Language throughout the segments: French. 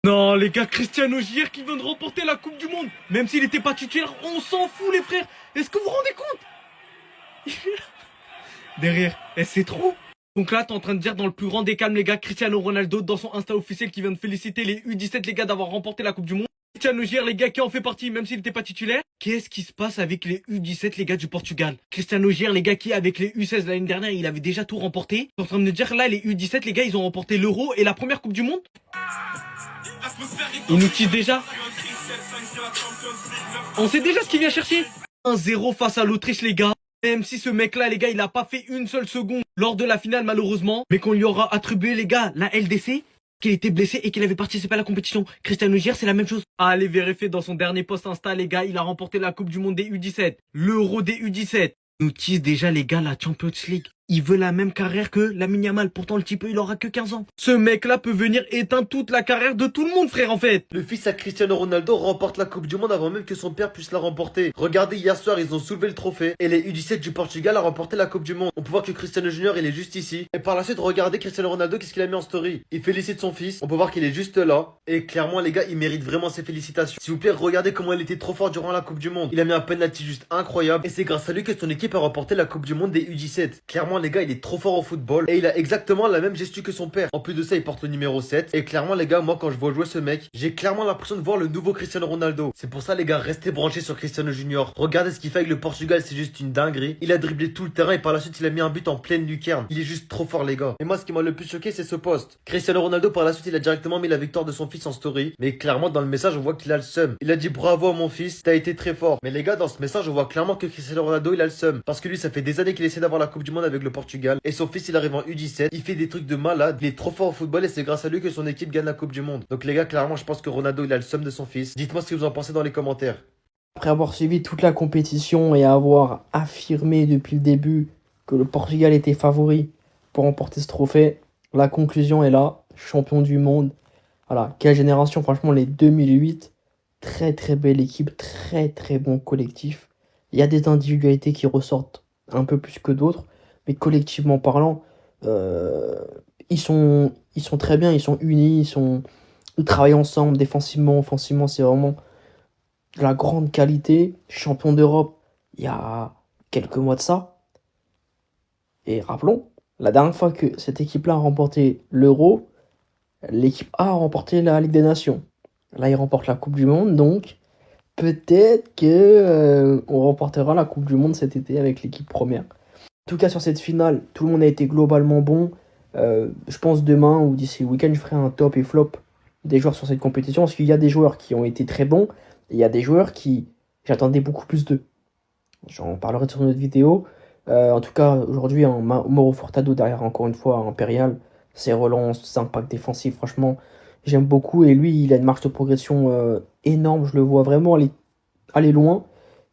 Non, les gars, Cristiano Gier qui vient de remporter la Coupe du Monde. Même s'il n'était pas titulaire, on s'en fout, les frères. Est-ce que vous vous rendez compte? Derrière, c'est trop. Donc là, t'es en train de dire dans le plus grand des calmes, les gars, Cristiano Ronaldo, dans son Insta officiel, qui vient de féliciter les U17, les gars, d'avoir remporté la Coupe du Monde. Cristiano Gier, les gars, qui en fait partie, même s'il n'était pas titulaire. Qu'est-ce qui se passe avec les U17, les gars du Portugal? Cristiano Gier, les gars, qui avec les U16 l'année dernière, il avait déjà tout remporté. T'es en train de me dire, là, les U17, les gars, ils ont remporté l'Euro et la première Coupe du Monde. Il nous tease déjà. On sait déjà ce qu'il vient chercher. 1-0 face à l'Autriche, les gars. Même si ce mec-là, les gars, il a pas fait une seule seconde lors de la finale, malheureusement. Mais qu'on lui aura attribué, les gars, la LDC, qu'il était blessé et qu'il avait participé à la compétition. Cristiano Gier, c'est la même chose. Allez vérifier dans son dernier post Insta, les gars, il a remporté la Coupe du Monde des U17. L'Euro des U17. Il nous tease déjà, les gars, la Champions League. Il veut la même carrière que Lamine Yamal. Pourtant, le type, il aura que 15 ans. Ce mec-là peut venir éteindre toute la carrière de tout le monde, frère, en fait. Le fils à Cristiano Ronaldo remporte la Coupe du Monde avant même que son père puisse la remporter. Regardez, hier soir, ils ont soulevé le trophée et les U17 du Portugal ont remporté la Coupe du Monde. On peut voir que Cristiano Junior, il est juste ici. Et par la suite, regardez Cristiano Ronaldo, qu'est-ce qu'il a mis en story. Il félicite son fils. On peut voir qu'il est juste là. Et clairement, les gars, il mérite vraiment ses félicitations. S'il vous plaît, regardez comment il était trop fort durant la Coupe du Monde. Il a mis un penalty juste incroyable. Et c'est grâce à lui que son équipe a remporté la Coupe du Monde des U17. Clairement, les gars, il est trop fort au football et il a exactement la même gestu que son père. En plus de ça, il porte le numéro 7 et clairement les gars, moi quand je vois jouer ce mec, j'ai clairement l'impression de voir le nouveau Cristiano Ronaldo. C'est pour ça les gars, restez branchés sur Cristiano Junior. Regardez ce qu'il fait avec le Portugal, c'est juste une dinguerie. Il a dribblé tout le terrain et par la suite il a mis un but en pleine lucarne. Il est juste trop fort les gars. Et moi ce qui m'a le plus choqué c'est ce poste. Cristiano Ronaldo par la suite il a directement mis la victoire de son fils en story. Mais clairement dans le message on voit qu'il a le seum. Il a dit bravo à mon fils, t'as été très fort. Mais les gars dans ce message on voit clairement que Cristiano Ronaldo il a le seum. Parce que lui ça fait des années qu'il essaie d'avoir la Coupe du Monde avec le Portugal. Et son fils il arrive en U17. Il fait des trucs de malade, il est trop fort au football et c'est grâce à lui que son équipe gagne la Coupe du Monde. Donc les gars, clairement, je pense que Ronaldo, il a le seum de son fils. Dites-moi ce que vous en pensez dans les commentaires. Après avoir suivi toute la compétition et avoir affirmé depuis le début que le Portugal était favori pour remporter ce trophée, la conclusion est là, champion du monde. Voilà, quelle génération, franchement, les 2008, très très belle équipe, très très bon collectif. Il y a des individualités qui ressortent un peu plus que d'autres, mais collectivement parlant, ils sont très bien, ils sont unis, ils travaillent ensemble, défensivement, offensivement, c'est vraiment de la grande qualité. Champion d'Europe il y a quelques mois de ça. Et rappelons, la dernière fois que cette équipe-là a remporté l'Euro, l'équipe A a remporté la Ligue des Nations. Là, ils remportent la Coupe du Monde, donc peut-être que on remportera la Coupe du Monde cet été avec l'équipe première. En tout cas, sur cette finale, tout le monde a été globalement bon. Je pense demain ou d'ici le week-end, je ferai un top et flop des joueurs sur cette compétition. Parce qu'il y a des joueurs qui ont été très bons. Et il y a des joueurs qui j'attendais beaucoup plus d'eux. J'en parlerai sur une autre vidéo. En tout cas, aujourd'hui, un Mauro Furtado derrière, encore une fois, Impérial. Ses relances, ses impacts défensifs, franchement, j'aime beaucoup. Et lui, il a une marge de progression énorme. Je le vois vraiment aller loin.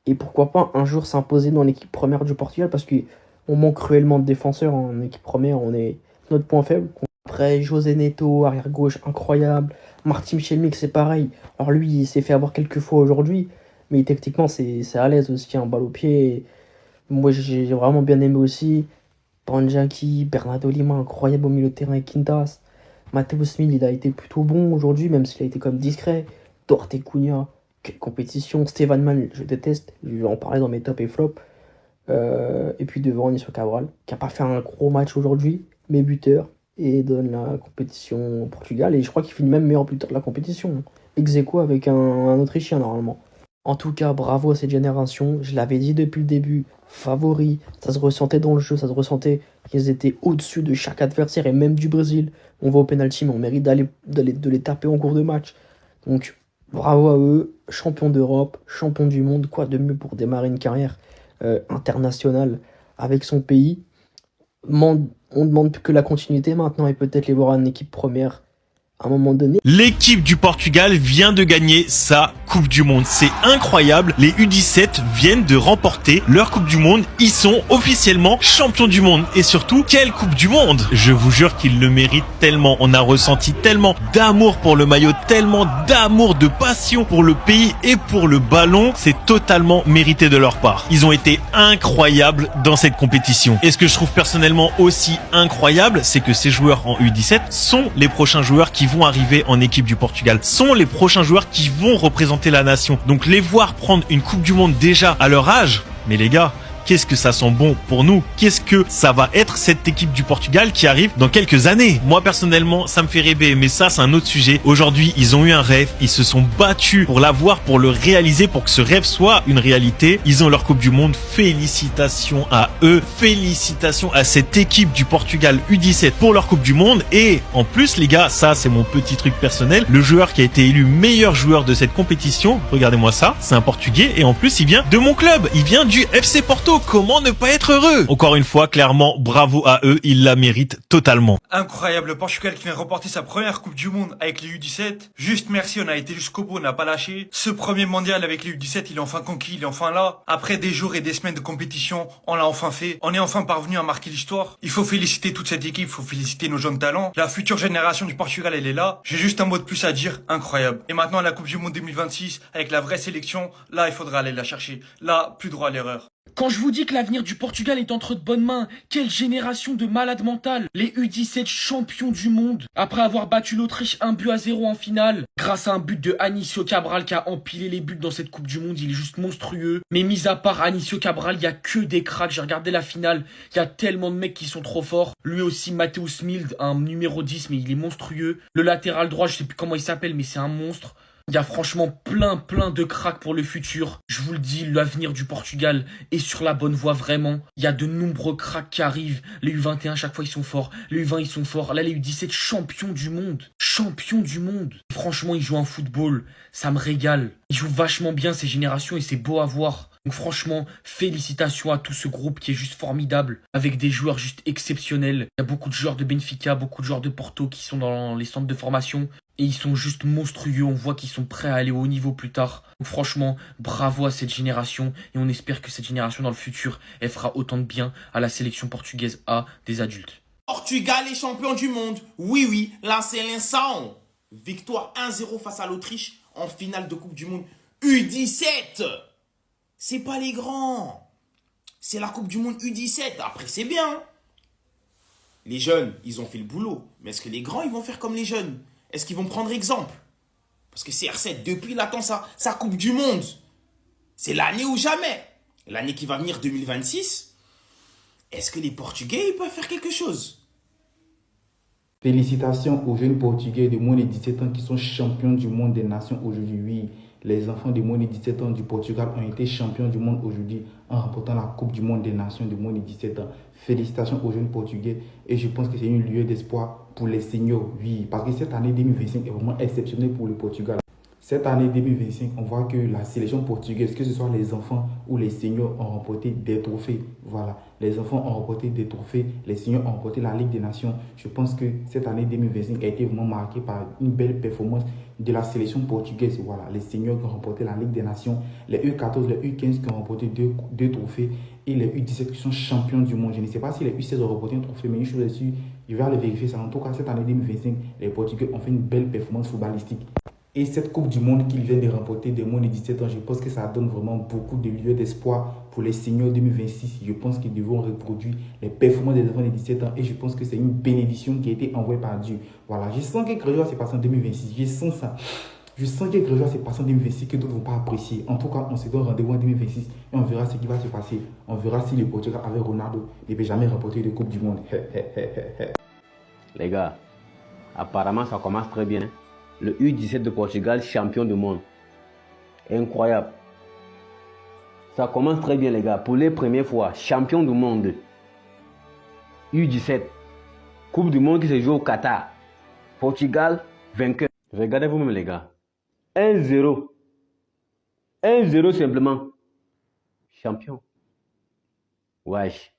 Et pourquoi pas un jour s'imposer dans l'équipe première du Portugal. Parce qu'on manque cruellement de défenseurs en équipe première. On est notre point faible. Après, José Neto, arrière gauche, incroyable. Martin Michelmik, c'est pareil. Alors lui, il s'est fait avoir quelques fois aujourd'hui. Mais techniquement, c'est à l'aise aussi, un balle au pied. Moi, j'ai vraiment bien aimé aussi. Panjaki, Bernardo Lima, incroyable au milieu de terrain avec Quintas. Matheus Smith, il a été plutôt bon aujourd'hui, même s'il a été comme discret. Dorte Cunha, quelle compétition. Steven Mann, je déteste. Je vais en parler dans mes top et flop. Et puis devant, Nisio Cabral, qui n'a pas fait un gros match aujourd'hui, mais buteur. Et donne la compétition au Portugal. Et je crois qu'il finit même meilleur buteur de la compétition. Ex-aequo avec un Autrichien, normalement. En tout cas, bravo à cette génération. Je l'avais dit depuis le début, favoris. Ça se ressentait dans le jeu, ça se ressentait qu'ils étaient au-dessus de chaque adversaire et même du Brésil. On va au penalty, mais on mérite de les taper en cours de match. Donc, bravo à eux. Champion d'Europe, champion du monde. Quoi de mieux pour démarrer une carrière internationale avec son pays. On demande plus que la continuité maintenant et peut-être les voir en équipe première à un moment donné. L'équipe du Portugal vient de gagner sa Coupe du Monde, c'est incroyable. Les U17 viennent de remporter leur Coupe du Monde. Ils sont officiellement champions du monde. Et surtout, quelle Coupe du Monde! Je vous jure qu'ils le méritent tellement. On a ressenti tellement d'amour pour le maillot, tellement d'amour, de passion pour le pays et pour le ballon. C'est totalement mérité de leur part. Ils ont été incroyables dans cette compétition. Et ce que je trouve personnellement aussi incroyable, c'est que ces joueurs en U17 sont les prochains joueurs qui vont arriver en équipe du Portugal, sont les prochains joueurs qui vont représenter la nation. Donc les voir prendre une Coupe du Monde déjà à leur âge, mais les gars, qu'est-ce que ça sent bon pour nous? Qu'est-ce que ça va être cette équipe du Portugal qui arrive dans quelques années? Moi personnellement, ça me fait rêver, mais ça c'est un autre sujet. Aujourd'hui, ils ont eu un rêve, ils se sont battus pour l'avoir, pour le réaliser, pour que ce rêve soit une réalité. Ils ont leur Coupe du Monde. Félicitations à eux, félicitations à cette équipe du Portugal U17 pour leur Coupe du Monde. Et en plus les gars, ça c'est mon petit truc personnel, le joueur qui a été élu meilleur joueur de cette compétition, regardez-moi ça, c'est un Portugais et en plus il vient de mon club, il vient du FC Porto. Comment ne pas être heureux? Encore une fois, clairement, bravo à eux, ils la méritent totalement. Incroyable, le Portugal qui vient remporter sa première Coupe du Monde avec les U17. Juste merci, on a été jusqu'au bout, on n'a pas lâché. Ce premier mondial avec les U17, il est enfin conquis, il est enfin là. Après des jours et des semaines de compétition, on l'a enfin fait. On est enfin parvenu à marquer l'histoire. Il faut féliciter toute cette équipe, il faut féliciter nos jeunes talents. La future génération du Portugal, elle est là. J'ai juste un mot de plus à dire, incroyable. Et maintenant, la Coupe du Monde 2026, avec la vraie sélection, là, il faudra aller la chercher. Là, plus droit à l'erreur. Quand je vous dis que l'avenir du Portugal est entre de bonnes mains, quelle génération de malades mentales. Les U17 champions du monde. Après avoir battu l'Autriche 1-0 en finale, grâce à un but de Anísio Cabral qui a empilé les buts dans cette Coupe du Monde, il est juste monstrueux. Mais mis à part Anísio Cabral, il y a que des cracks. J'ai regardé la finale, il y a tellement de mecs qui sont trop forts. Lui aussi, Matheus Mild, un numéro 10, mais il est monstrueux. Le latéral droit, je sais plus comment il s'appelle, mais c'est un monstre. Il y a franchement plein de cracks pour le futur. Je vous le dis, l'avenir du Portugal est sur la bonne voie vraiment. Il y a de nombreux cracks qui arrivent. Les U21, chaque fois, ils sont forts. Les U20, ils sont forts. Là, les U17, champions du monde. Champions du monde. Franchement, ils jouent un football. Ça me régale. Ils jouent vachement bien, ces générations, et c'est beau à voir. Donc franchement, félicitations à tout ce groupe qui est juste formidable, avec des joueurs juste exceptionnels. Il y a beaucoup de joueurs de Benfica, beaucoup de joueurs de Porto qui sont dans les centres de formation. Et ils sont juste monstrueux, on voit qu'ils sont prêts à aller au haut niveau plus tard. Donc franchement, bravo à cette génération. Et on espère que cette génération dans le futur, elle fera autant de bien à la sélection portugaise A des adultes. Portugal est champion du monde. Oui, oui, là c'est l'instant. Victoire 1-0 face à l'Autriche en finale de Coupe du Monde U17. C'est pas les grands. C'est la Coupe du Monde U17. Après, c'est bien. Les jeunes, ils ont fait le boulot. Mais est-ce que les grands, ils vont faire comme les jeunes? Est-ce qu'ils vont prendre exemple? Parce que CR7, depuis, il attend sa Coupe du Monde. C'est l'année ou jamais. L'année qui va venir, 2026. Est-ce que les Portugais, ils peuvent faire quelque chose? Félicitations aux jeunes Portugais de moins de 17 ans qui sont champions du monde des nations aujourd'hui. Oui, les enfants de moins de 17 ans du Portugal ont été champions du monde aujourd'hui en remportant la Coupe du monde des nations de moins de 17 ans. Félicitations aux jeunes Portugais et je pense que c'est une lueur d'espoir pour les seniors. Oui, parce que cette année 2025 est vraiment exceptionnelle pour le Portugal. Cette année 2025, on voit que la sélection portugaise, que ce soit les enfants ou les seniors, ont remporté des trophées. Voilà, les enfants ont remporté des trophées, les seniors ont remporté la Ligue des Nations. Je pense que cette année 2025 a été vraiment marquée par une belle performance de la sélection portugaise. Voilà, les seniors qui ont remporté la Ligue des Nations, les U14, les U15 qui ont remporté deux trophées et les U17 qui sont champions du monde. Je ne sais pas si les U16 ont remporté un trophée, mais une chose est sûre, je vais aller vérifier ça. En tout cas, cette année 2025, les Portugais ont fait une belle performance footballistique. Et cette Coupe du Monde qu'ils viennent de remporter des moins de 17 ans, je pense que ça donne vraiment beaucoup de lieux d'espoir pour les seniors 2026. Je pense qu'ils devront reproduire les performances des enfants de 17 ans et je pense que c'est une bénédiction qui a été envoyée par Dieu. Voilà, je sens que quelque chose s'est passé en 2026. Je sens ça. Je sens que quelque chose s'est passé en 2026 que d'autres ne vont pas apprécier. En tout cas, on se donne rendez-vous en 2026 et on verra ce qui va se passer. On verra si le Portugal avec Ronaldo ne peut jamais remporter de Coupe du Monde. Les gars, apparemment ça commence très bien. Le U17 de Portugal, champion du monde. Incroyable. Ça commence très bien les gars. Pour les premières fois, champion du monde. U17. Coupe du monde qui se joue au Qatar. Portugal, vainqueur. Regardez vous-même les gars. 1-0. 1-0 simplement. Champion. Wesh.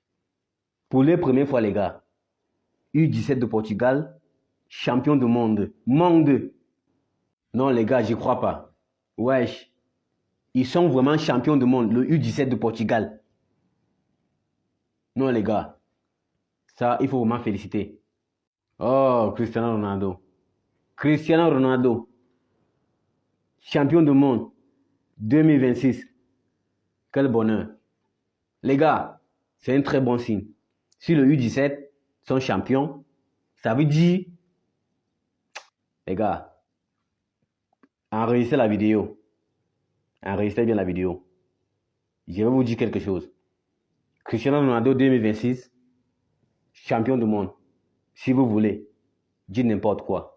Pour les premières fois les gars. U17 de Portugal, champion du monde. Monde. Non les gars, j'y crois pas. Wesh, ils sont vraiment champions du monde, le U17 de Portugal. Non les gars, ça il faut vraiment féliciter. Oh, Cristiano Ronaldo. Cristiano Ronaldo, champion du monde 2026. Quel bonheur. Les gars, c'est un très bon signe. Si le U17 sont champions, ça veut dire, les gars, enregistrez la vidéo. Enregistrez bien la vidéo. Je vais vous dire quelque chose. Cristiano Ronaldo 2026, champion du monde. Si vous voulez, dites n'importe quoi.